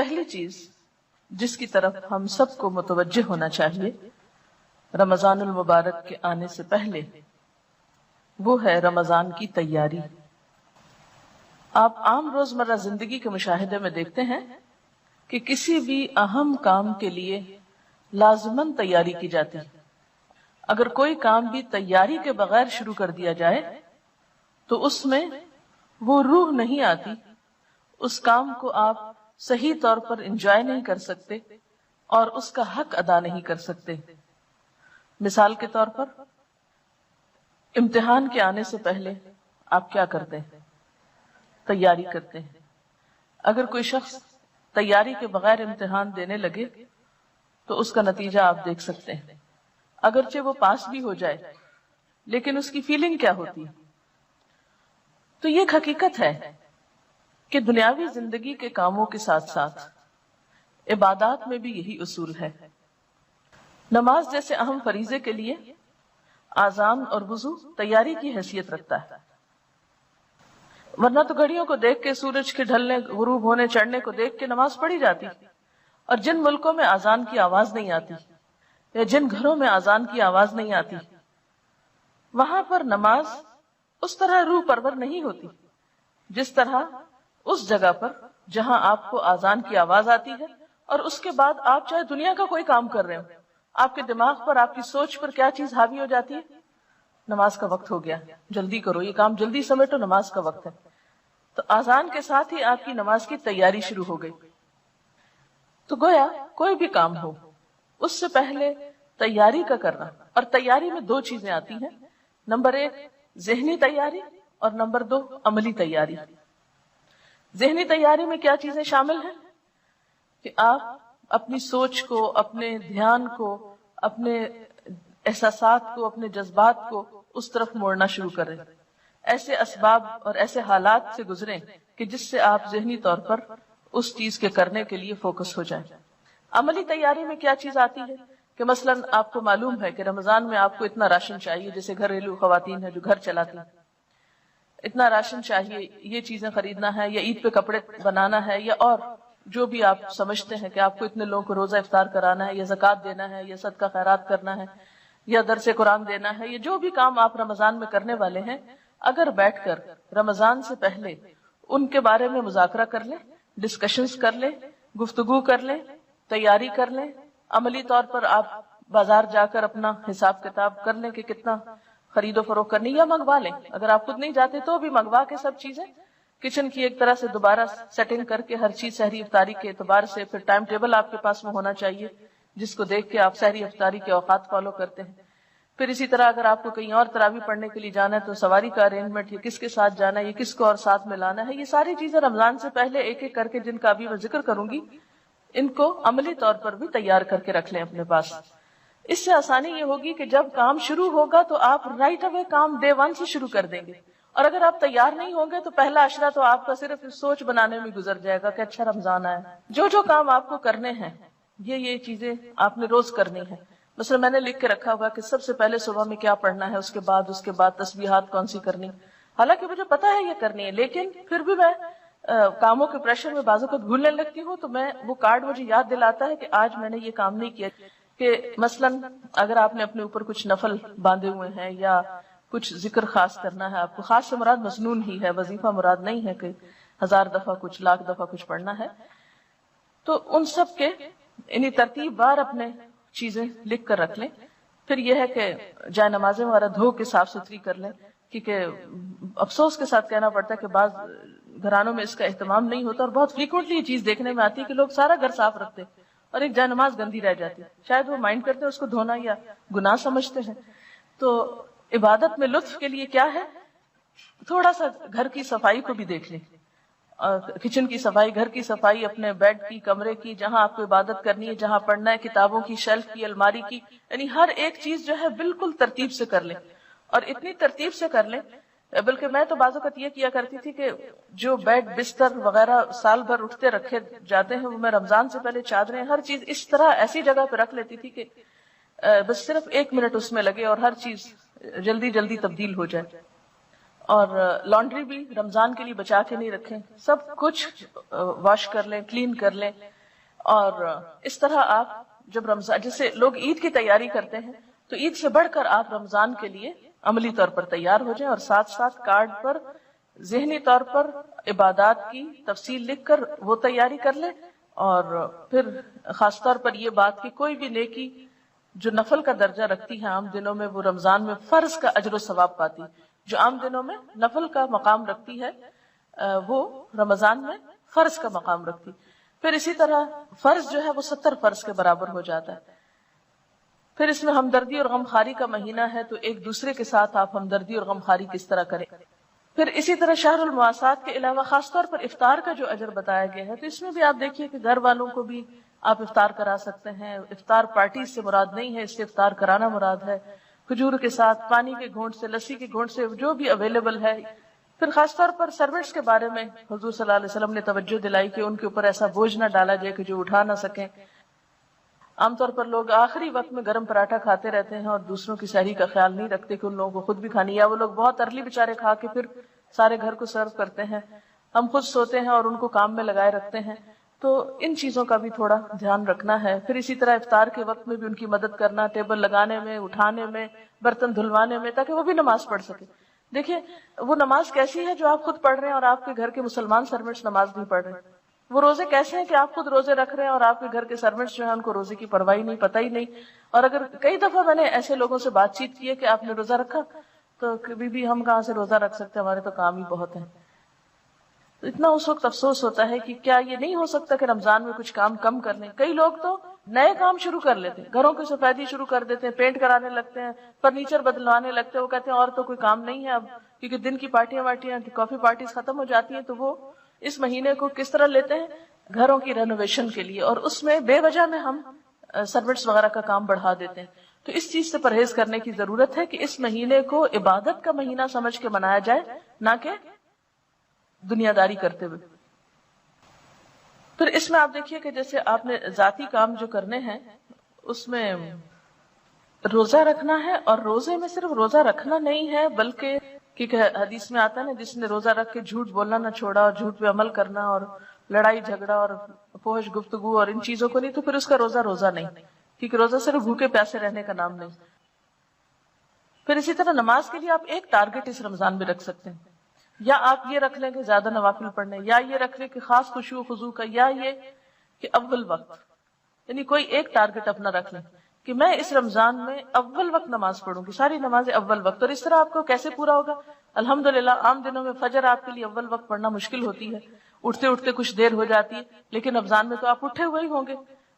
پہلی چیز جس کی طرف ہم سب کو متوجہ ہونا چاہیے رمضان المبارک کے آنے سے پہلے، وہ ہے رمضان کی تیاری۔ آپ عام روزمرہ زندگی کے مشاہدے میں دیکھتے ہیں کہ کسی بھی اہم کام کے لیے لازماً تیاری کی جاتی ہے۔ اگر کوئی کام بھی تیاری کے بغیر شروع کر دیا جائے تو اس میں وہ روح نہیں آتی، اس کام کو آپ صحیح طور پر انجوائے نہیں کر سکتے اور اس کا حق ادا نہیں کر سکتے۔ مثال کے طور پر امتحان کے آنے سے پہلے آپ کیا کرتے ہیں؟ تیاری کرتے ہیں۔ اگر کوئی شخص تیاری کے بغیر امتحان دینے لگے تو اس کا نتیجہ آپ دیکھ سکتے ہیں۔ اگرچہ وہ پاس بھی ہو جائے لیکن اس کی فیلنگ کیا ہوتی ہے؟ تو یہ ایک حقیقت ہے کہ دنیاوی زندگی کے کاموں کے ساتھ ساتھ عبادات میں بھی یہی اصول ہے۔ نماز جیسے اہم فریضے کے لیے آذان اور وضو تیاری کی حیثیت رکھتا ہے، ورنہ تو گھڑیوں کو دیکھ کے، سورج کے ڈھلنے، غروب ہونے چڑھنے کو دیکھ کے نماز پڑھی جاتی۔ اور جن ملکوں میں آذان کی آواز نہیں آتی یا جن گھروں میں آذان کی آواز نہیں آتی، وہاں پر نماز اس طرح روح پرور نہیں ہوتی جس طرح اس جگہ پر جہاں آپ کو آذان کی آواز آتی ہے اور اس کے بعد آپ چاہے دنیا کا کوئی کام کر رہے ہو، آپ کے دماغ پر، آپ کی سوچ پر کیا چیز حاوی ہو جاتی ہے؟ نماز کا وقت ہو گیا، جلدی کرو، یہ کام جلدی سمیٹو، نماز کا وقت ہے۔ تو آذان کے ساتھ ہی آپ کی نماز کی تیاری شروع ہو گئی۔ تو گویا کوئی بھی کام ہو اس سے پہلے تیاری کا کرنا، اور تیاری میں دو چیزیں آتی ہیں، نمبر ایک ذہنی تیاری اور نمبر دو عملی تیاری۔ ذہنی تیاری میں کیا چیزیں شامل ہیں کہ آپ اپنی سوچ کو، اپنے دھیان کو، اپنے احساسات کو، اپنے جذبات کو اس طرف موڑنا شروع کریں، ایسے اسباب اور ایسے حالات سے گزریں کہ جس سے آپ ذہنی طور پر اس چیز کے کرنے کے لیے فوکس ہو جائیں۔ عملی تیاری میں کیا چیز آتی ہے کہ مثلاً آپ کو معلوم ہے کہ رمضان میں آپ کو اتنا راشن چاہیے، جیسے گھریلو خواتین ہیں جو گھر چلاتی ہیں، اتنا راشن چاہیے، یہ چیزیں خریدنا ہے، یا عید پہ کپڑے بنانا ہے، یا اور جو بھی آپ سمجھتے ہیں کہ آپ کو اتنے لوگوں کو روزہ افطار کرانا ہے، یا زکوٰۃ دینا ہے، یا صدقہ خیرات کرنا ہے، یا درس قرآن دینا ہے، یا جو بھی کام آپ رمضان میں کرنے والے ہیں، اگر بیٹھ کر رمضان سے پہلے ان کے بارے میں مذاکرہ کر لیں، ڈسکشنز کر لیں، گفتگو کر لیں، تیاری کر لیں، عملی طور پر آپ بازار جا کر اپنا حساب کتاب کر لیں کہ کتنا خرید و فروخت کرنی، یا منگوا لیں، اگر آپ خود نہیں جاتے تو بھی منگوا کے سب چیزیں کچن کی ایک طرح سے دوبارہ سیٹنگ کر کے ہر چیز سحری افطاری کے اعتبار سے، پھر ٹائم ٹیبل آپ کے پاس میں ہونا چاہیے جس کو دیکھ کے آپ سحری افطاری کے اوقات فالو کرتے ہیں۔ پھر اسی طرح اگر آپ کو کہیں اور تراویح پڑھنے کے لیے جانا ہے تو سواری کا ارینجمنٹ، یہ کس کے ساتھ جانا ہے، یہ کس کو اور ساتھ میں لانا ہے، یہ ساری چیزیں رمضان سے پہلے ایک ایک کر کے، جن کا ابھی میں ذکر کروں گی، ان کو عملی طور پر بھی تیار کر کے رکھ لیں اپنے پاس۔ اس سے آسانی یہ ہوگی کہ جب کام شروع ہوگا تو آپ رائٹ اوے کام ڈے ون سے شروع کر دیں گے، اور اگر آپ تیار نہیں ہوں گے تو پہلا عشرہ تو آپ کا صرف سوچ بنانے میں گزر جائے گا کہ اچھا رمضان آیا۔ جو کام آپ کو کرنے ہیں یہ چیزیں آپ نے روز کرنی ہے۔ مثلا میں نے لکھ کے رکھا ہوگا کہ سب سے پہلے صبح میں کیا پڑھنا ہے، اس کے بعد تسبیحات کون سی کرنی، حالانکہ مجھے پتا ہے یہ کرنی ہے، لیکن پھر بھی میں کاموں کے پریشر میں بعض اوقات بھولنے لگتی ہوں، تو میں وہ کارڈ مجھے یاد دلاتا ہے کہ آج میں نے یہ کام نہیں کیا۔ کہ مثلاً اگر آپ نے اپنے اوپر کچھ نفل باندھے ہوئے ہیں یا کچھ ذکر خاص کرنا ہے، آپ کو خاص سے مراد مسنون ہی ہے، وظیفہ مراد نہیں ہے کہ 1000 دفعہ کچھ، لاکھ دفعہ کچھ پڑھنا ہے، تو ان سب کے ترتیب وار اپنے چیزیں لکھ کر رکھ لیں۔ پھر یہ ہے کہ جائے نمازیں وغیرہ دھو کے صاف ستھری کر لیں، کیونکہ افسوس کے ساتھ کہنا پڑتا ہے کہ بعض گھرانوں میں اس کا اہتمام نہیں ہوتا، اور بہت فریکوینٹلی یہ چیز دیکھنے میں آتی ہے کہ لوگ سارا گھر صاف رکھتے اور ایک جائے نماز گندی رہ جاتی، شاید وہ مائنڈ کرتے ہیں اس کو دھونا یا گناہ سمجھتے ہیں۔ تو عبادت میں لطف کے لیے کیا ہے، تھوڑا سا گھر کی صفائی کو بھی دیکھ لیں، کچن کی صفائی، گھر کی صفائی، اپنے بیڈ کی، کمرے کی، جہاں آپ کو عبادت کرنی ہے، جہاں پڑھنا ہے، کتابوں کی شیلف کی، الماری کی، یعنی ہر ایک چیز جو ہے بالکل ترتیب سے کر لیں، اور اتنی ترتیب سے کر لیں، بلکہ میں تو بعض اوقات یہ کیا کرتی تھی کہ جو بیڈ بستر وغیرہ سال بھر اٹھتے رکھے جاتے ہیں، وہ میں رمضان سے پہلے چادریں، ہر چیز اس طرح ایسی جگہ پہ رکھ لیتی تھی کہ بس صرف 1 منٹ اس میں لگے اور ہر چیز جلدی جلدی تبدیل ہو جائے۔ اور لانڈری بھی رمضان کے لیے بچا کے نہیں رکھیں، سب کچھ واش کر لیں، کلین کر لیں، اور اس طرح آپ جب رمضان، جیسے لوگ عید کی تیاری کرتے ہیں، تو عید سے بڑھ کر آپ رمضان کے لیے عملی طور پر تیار ہو جائیں، اور ساتھ ساتھ کارڈ پر ذہنی طور پر عبادات کی تفصیل لکھ کر وہ تیاری کر لیں. اور پھر خاص طور پر یہ بات کہ کوئی بھی نیکی جو نفل کا درجہ رکھتی ہے عام دنوں میں، وہ رمضان میں فرض کا اجر و ثواب پاتی. جو عام دنوں میں نفل کا مقام رکھتی ہے وہ رمضان میں فرض کا مقام رکھتی. پھر اسی طرح فرض جو ہے وہ 70 فرض کے برابر ہو جاتا ہے. پھر اس میں ہمدردی اور غمخواری کا مہینہ ہے، تو ایک دوسرے کے ساتھ آپ ہمدردی اور غمخواری کس طرح کریں. پھر اسی طرح شہر المواسات کے علاوہ خاص طور پر افطار کا جو اجر بتایا گیا ہے، تو اس میں بھی آپ دیکھیے کہ گھر والوں کو بھی آپ افطار کرا سکتے ہیں. افطار پارٹی سے مراد نہیں ہے، اس سے افطار کرانا مراد ہے. کھجور کے ساتھ، پانی کے گھونٹ سے، لسی کے گھونٹ سے، جو بھی اویلیبل ہے. پھر خاص طور پر سرونٹس کے بارے میں حضور صلی اللہ علیہ وسلم نے توجہ دلائی کہ ان کے اوپر ایسا بوجھ نہ ڈالا جائے کہ جو اٹھا نہ سکیں. عام طور پر لوگ آخری وقت میں گرم پراٹھا کھاتے رہتے ہیں اور دوسروں کی سحری کا خیال نہیں رکھتے کہ ان لوگوں کو خود بھی کھانی، یا وہ لوگ بہت ارلی بیچارے کھا کے پھر سارے گھر کو سرو کرتے ہیں. ہم خود سوتے ہیں اور ان کو کام میں لگائے رکھتے ہیں. تو ان چیزوں کا بھی تھوڑا دھیان رکھنا ہے. پھر اسی طرح افطار کے وقت میں بھی ان کی مدد کرنا، ٹیبل لگانے میں، اٹھانے میں، برتن دھلوانے میں، تاکہ وہ بھی نماز پڑھ سکے. دیکھیں وہ نماز کیسی ہے جو آپ خود پڑھ رہے ہیں اور آپ کے گھر کے مسلمان سرونٹس نماز نہیں پڑھ رہے ہیں. وہ روزے کیسے ہیں کہ آپ خود روزے رکھ رہے ہیں اور آپ کے گھر کے سرونٹس جو ہیں ان کو روزے کی پرواہی نہیں، پتہ ہی نہیں. اور اگر کئی دفعہ میں نے ایسے لوگوں سے بات چیت کی ہے کہ آپ نے روزہ رکھا، تو کبھی بھی ہم کہاں سے روزہ رکھ سکتے، ہمارے تو کام ہی بہت ہیں. تو اتنا اس وقت افسوس ہوتا ہے کہ کیا یہ نہیں ہو سکتا کہ رمضان میں کچھ کام کم کر لیں. کئی لوگ تو نئے کام شروع کر لیتے ہیں، گھروں کی سفیدی شروع کر دیتے ہیں، پینٹ کرانے لگتے ہیں، فرنیچر بدلوانے لگتے ہیں. وہ کہتے ہیں اور تو کوئی کام نہیں ہے اب، کیونکہ دن کی پارٹیاں وارٹیاں، کافی پارٹیز ختم ہو جاتی ہیں. تو وہ اس مہینے کو کس طرح لیتے ہیں؟ گھروں کی رینوویشن کے لیے. اور اس میں بے وجہ میں ہم سروٹس وغیرہ کا کام بڑھا دیتے ہیں. تو اس چیز سے پرہیز کرنے کی ضرورت ہے کہ اس مہینے کو عبادت کا مہینہ سمجھ کے منایا جائے، نہ کہ دنیا داری کرتے ہوئے. پھر اس میں آپ دیکھیے کہ جیسے آپ نے ذاتی کام جو کرنے ہیں اس میں روزہ رکھنا ہے. اور روزے میں صرف روزہ رکھنا نہیں ہے، بلکہ کیونکہ حدیث میں آتا ہے نا، جس نے روزہ رکھ کے جھوٹ بولنا نہ چھوڑا اور جھوٹ پہ عمل کرنا اور لڑائی جھگڑا اور فحش گفتگو اور ان چیزوں کو نہیں، تو پھر اس کا روزہ روزہ نہیں، کیونکہ روزہ صرف بھوکے پیاسے رہنے کا نام نہیں. پھر اسی طرح نماز کے لیے آپ ایک ٹارگٹ اس رمضان میں رکھ سکتے ہیں. یا آپ یہ رکھ لیں کہ زیادہ نوافل پڑھنے، یا یہ رکھ لیں کہ خاص خشوع و خضوع کا، یا یہ کہ اول وقت، یعنی کوئی ایک ٹارگٹ اپنا رکھ لیں کہ میں اس رمضان میں اول وقت نماز پڑھوں گی، ساری نمازیں اول وقت. اور اس طرح آپ کو کیسے پورا ہوگا؟ الحمدللہ عام دنوں میں فجر آپ کے لیے اول وقت پڑھنا مشکل ہوتی ہے، اٹھتے اٹھتے کچھ دیر ہو جاتی ہے، لیکن رمضان میں تو آپ اٹھے ہوئے ہی ہوں گے.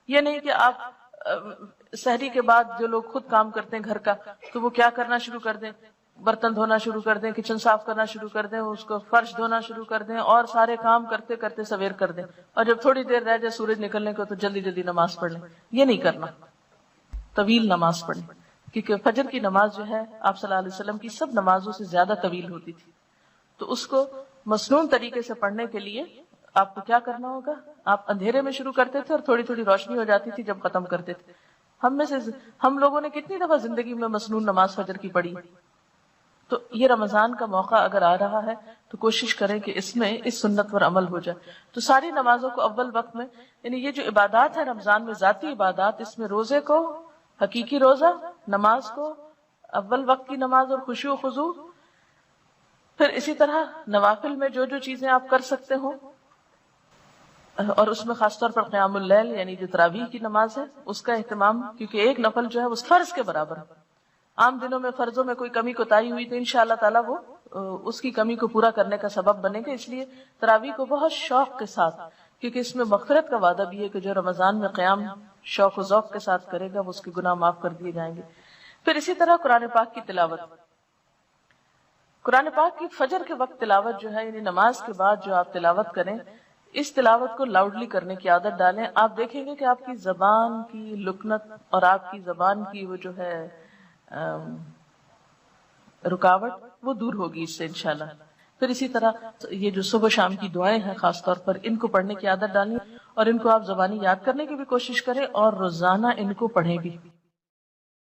یہ نہیں کہ آپ سحری کے بعد جو لوگ خود کام کرتے ہیں گھر کا، تو وہ کیا کرنا شروع کر دیں، برتن دھونا شروع کر دیں، کچن صاف کرنا شروع کر دیں، اس کو فرش دھونا شروع کر دیں، اور سارے کام کرتے کرتے سویر کر دیں، اور جب تھوڑی دیر رہ جائے سورج نکلنے کو تو جلدی جلدی نماز پڑھ لیں. یہ نہیں کرنا، طویل نماز پڑھیں. کیونکہ فجر کی نماز جو ہے آپ صلی اللہ علیہ وسلم کی سب نمازوں سے زیادہ طویل ہوتی تھی. تو اس کو مسنون طریقے سے پڑھنے کے لیے آپ کو کیا کرنا ہوگا؟ آپ اندھیرے میں شروع کرتے تھے اور تھوڑی تھوڑی روشنی ہو جاتی تھی جب ختم کرتے تھے. ہم لوگوں نے کتنی دفعہ زندگی میں مسنون نماز فجر کی پڑھی. تو یہ رمضان کا موقع اگر آ رہا ہے تو کوشش کریں کہ اس میں اس سنت پر عمل ہو جائے. تو ساری نمازوں کو اول وقت میں، یعنی یہ جو عبادات ہے رمضان میں، ذاتی عبادات، اس میں روزے کو، حقیقی روزہ، نماز کو، اول وقت کی نماز اور خشوع و خضوع. پھر اسی طرح نوافل میں جو جو چیزیں آپ کر سکتے ہو، اور اس میں خاص طور پر قیام اللیل یعنی جو تراویح کی نماز ہے اس کا اہتمام، کیونکہ ایک نفل جو ہے وہ فرض کے برابر ہے. عام دنوں میں فرضوں میں کوئی کمی کوتاہی ہوئی تو انشاءاللہ تعالیٰ وہ اس کی کمی کو پورا کرنے کا سبب بنے گا. اس لیے تراویح کو بہت شوق کے ساتھ، کیونکہ اس میں مغفرت کا وعدہ بھی ہے کہ جو رمضان میں قیام شوق و ذوق کے ساتھ کرے گا وہ اس کے گناہ معاف کر دیے جائیں گے. پھر اسی طرح قرآن پاک کی تلاوت، قرآن پاک کی فجر کے وقت تلاوت جو ہے، یعنی نماز کے بعد جو آپ تلاوت کریں، اس تلاوت کو لاؤڈلی کرنے کی عادت ڈالیں. آپ دیکھیں گے کہ آپ کی زبان کی لکنت اور آپ کی زبان کی وہ جو ہے رکاوٹ وہ دور ہوگی اس سے انشاءاللہ. پھر اسی طرح یہ جو صبح شام کی دعائیں ہیں خاص طور پر ان کو پڑھنے کی عادت ڈالیں، اور ان کو آپ زبانی یاد کرنے کی بھی کوشش کریں اور روزانہ ان کو پڑھیں بھی.